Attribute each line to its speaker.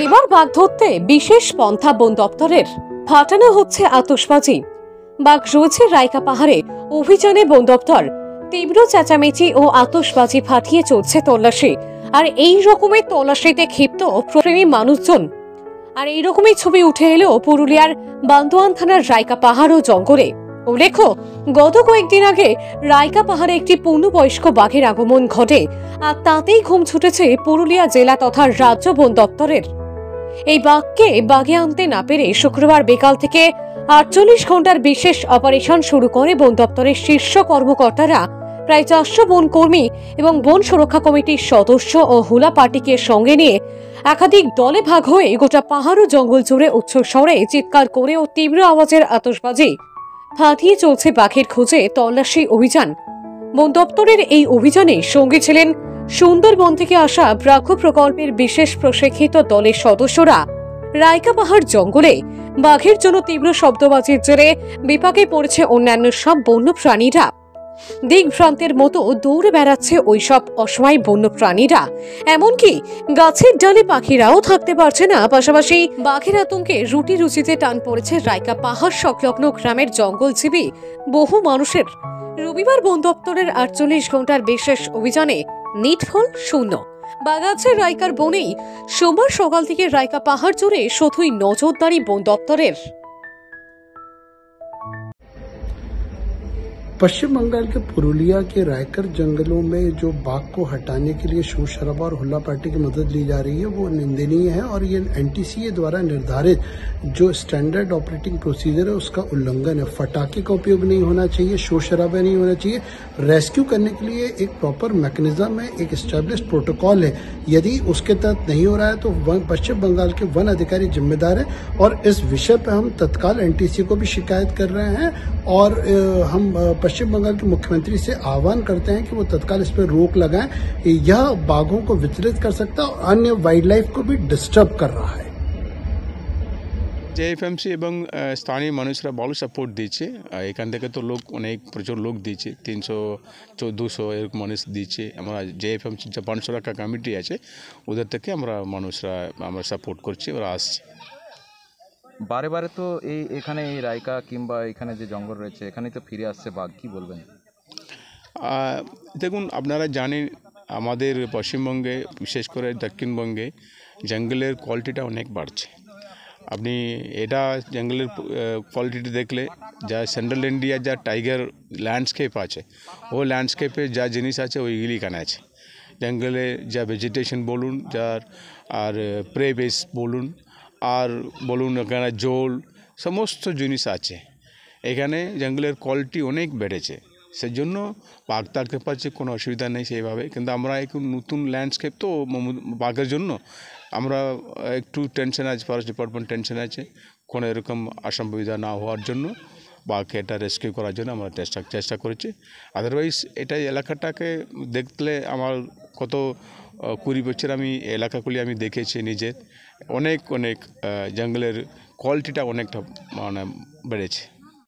Speaker 1: এবার বাঘ ধরতে বিশেষ পন্থা বন দপ্তরের, ফাটানো হচ্ছে আতশবাজি। বাঘ রয়েছে রাইকা পাহাড়ে, অভিযানে বন দপ্তর। তীব্র চেঁচামেচি ও আতশবাজি ফাটিয়ে চলছে তল্লাশি। আর এই রকমের তল্লাশিতে ক্ষিপ্ত প্রেমী মানুষজন। আর এইরকমই ছবি উঠে এলো পুরুলিয়ার বান্দোয়ান থানার রাইকা পাহাড় ও জঙ্গলে। উল্লেখ্য, গত কয়েকদিন আগে রাইকা পাহাড়ে একটি পূর্ণবয়স্ক বাঘের আগমন ঘটে, আর তাতেই ঘুম ছুটেছে পুরুলিয়া জেলা তথা রাজ্য বন দপ্তরের। এই বাঘকে বাগে আনতে না পেরে শুক্রবার বিকাল থেকে 48 ঘন্টার বিশেষ অপারেশন শুরু করে বন দপ্তরের শীর্ষ কর্মকর্তারা। প্রায় 400 বন কর্মী এবং বন সুরক্ষা কমিটির সদস্য ও হুলা পার্টিকে সঙ্গে নিয়ে একাধিক দলে ভাগ হয়ে গোটা পাহাড় ও জঙ্গল জুড়ে উচ্চ স্বরে চিৎকার করে ও তীব্র আওয়াজের আতশবাজি ফাটিয়ে চলছে বাঘের খোঁজে তল্লাশি অভিযান। বন দপ্তরের এই অভিযানে সঙ্গে ছিলেন সুন্দরবন থেকে আসা ব্রাঘ্য প্রকল্পের বিশেষ প্রশিক্ষিত দলের সদস্যরা। রাইকা পাহাড় জঙ্গলে বাঘের জন্য তীব্র শব্দবাজির জেরে বিপাকে পড়েছে অন্যান্য সব বন্য প্রাণীরা। দিকভ্রান্তের মতো দৌড়ে বেড়াচ্ছে ওইসব অসহায় বন্য প্রাণীরা। এমনকি গাছের ডালে পাখিরাও থাকতে পারছে না। পাশাপাশি বাঘের আতঙ্কে রুটি রুচিতে টান পড়েছে রাইকা পাহাড় সংলগ্ন গ্রামের জঙ্গলজীবী বহু মানুষের। রবিবার বন দপ্তরের 48 ঘন্টার বিশেষ অভিযানে নিটফল শূন্য। বাঘ আছে রাইকার বনেই। সোমবার সকাল থেকে রাইকা পাহাড় জুড়ে শুধুই নজরদারি বন দপ্তরের।
Speaker 2: पश्चिम बंगाल के पुरुलिया के रायकर जंगलों में जो बाघ को हटाने के लिए शोर शराबा और हुल्ला पार्टी की मदद ली जा रही है वो निंदनीय है और ये एनटीसीए द्वारा निर्धारित जो स्टैंडर्ड ऑपरेटिंग प्रोसीजर है उसका उल्लंघन है। फटाके का उपयोग नहीं होना चाहिए, शोर शराबा नहीं होना चाहिए। रेस्क्यू करने के लिए एक प्रॉपर मैकेनिज्म है, एक एस्टेब्लिश प्रोटोकॉल है। यदि उसके तहत नहीं हो रहा है तो पश्चिम बंगाल के वन अधिकारी जिम्मेदार है और इस विषय पर हम तत्काल एनटीसीए को भी शिकायत कर रहे हैं और हम पश्चिम बंगाल के मुख्यमंत्री से आह्वान करते हैं कि वो तत्काल इस पर रोक लगाएं। यह बाघों को विचलित कर सकता है और अन्य वाइल्ड लाइफ को भी डिस्टर्ब कर रहा है।
Speaker 3: জেএফএমসি এবং স্থানীয় মানুষরা ভালো সাপোর্ট দিচ্ছে। এখান থেকে তো লোক অনেক প্রচুর লোক দিচ্ছে, 300-200 এরকম মানুষ দিচ্ছে। আমরা জেএফএমসি যে বন সুরক্ষা কমিটি আছে ওদের থেকে আমরা সাপোর্ট করছি, ওরা আসছে।
Speaker 4: বারে বারে তো এখানে এই রাইকা কিংবা এখানে যে জঙ্গল রয়েছে এখানেই তো ফিরে আসছে বাঘ, কি বলবেন?
Speaker 3: দেখুন, আপনারা জানেন আমাদের পশ্চিমবঙ্গে বিশেষ করে দক্ষিণবঙ্গে জঙ্গলের কোয়ালিটিটা অনেক বাড়ছে। আপনি এটা জঙ্গলের কোয়ালিটি দেখলে যা সেন্ট্রাল ইন্ডিয়া যা টাইগার ল্যান্ডস্কেপ আছে ও ল্যান্ডস্কেপে যা জিনিস আছে ওইগুলি এখানে আছে। জঙ্গলে যা ভেজিটেশন বলুন, যার আর প্রে বেস বলুন, আর বলুন এখানে জল, সমস্ত জিনিস আছে। এখানে জঙ্গলের কোয়ালিটি অনেক বেড়েছে, সেজন্য বাঘ থাকতে পারছে, কোনো অসুবিধা নেই সেইভাবে। কিন্তু আমরা একটু নতুন ল্যান্ডস্কেপ তো বাঘের জন্য আমরা একটু টেনশন আছে, ফরেস্ট ডিপার্টমেন্ট টেনশন আছে কোনো এরকম অসুবিধা না হওয়ার জন্য বাঘকে এটা রেস্কিউ করার জন্য আমরা চেষ্টা করেছি। আদারওয়াইজ এটা এলাকাটাকে দেখলে আমার কত 20 বছর আমি এলাকাগুলি আমি দেখেছি নিজের, অনেক জঙ্গলের কোয়ালিটিটা অনেকটা মানে বেড়েছে।